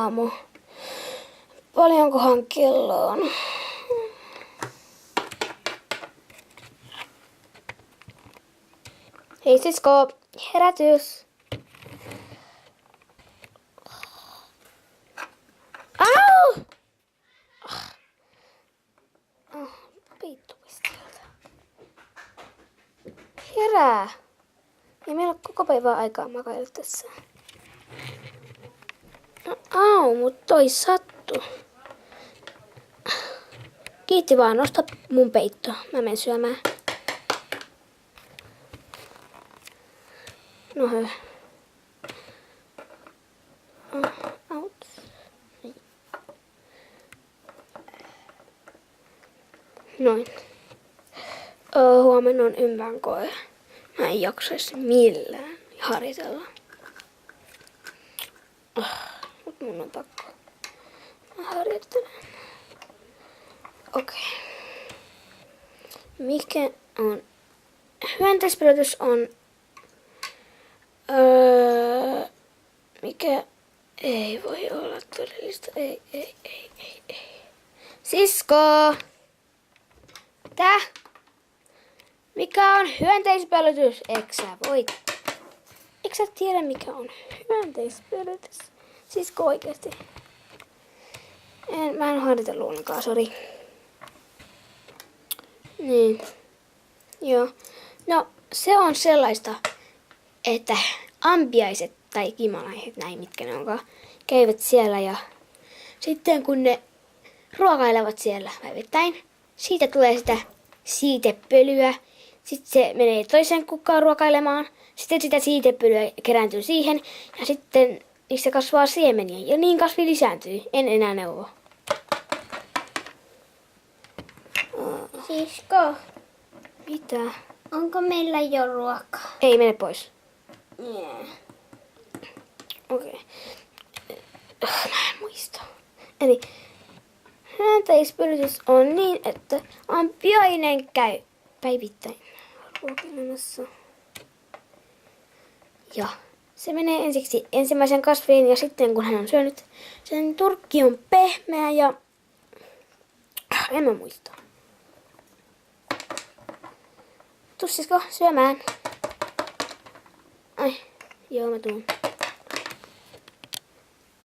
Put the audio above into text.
aamu. Paljonkohan kello on? Hei sisko, herätys. Au! Peittu täältä. Herää. Ei meillä ole koko päivää aikaa makailla tässä. No au, mut toi sattu. Kiitti vaan, nosta mun peitto. Mä menen syömään. No hyvä. Out. Noin. Huomenna on ympäränkoe. Mä en jaksaisi millään harjoitella. Mut mun on pakko. Mä harjoittelen. Okei. Mikä on? Hyönteispelotys on... mikä ei voi olla todellista. Ei. Sisko! Tää? Mikä on hyönteispelotys? Eikö sä tiedä mikä on hyönteispelotys? Sisko oikeesti? Mä en harjoitellut ollenkaan, sori. Niin. Joo. No, se on sellaista, että ampiaiset tai kimalaiset, näin mitkä ne onkaan, käyvät siellä ja sitten kun ne ruokailevat siellä päivittäin, siitä tulee sitä siitepölyä. Sitten se menee toiseen kukkaan ruokailemaan. Sitten sitä siitepölyä kerääntyy siihen ja sitten niistä kasvaa siemeniä ja niin kasvi lisääntyy. En enää neuvo. Sisko, Mitä? onko meillä jo ruokaa? Ei, mene pois. Yeah. Okei. Mä en muista. Eli hyönteispölytys on niin, että ampiainen käy päivittäin ruokailemassa. Ja se menee ensiksi ensimmäisen kasviin ja sitten kun hän on syönyt, sen turkki on pehmeä ja... En mä muista. Tussisko syömään? Ai, joo mä tuun.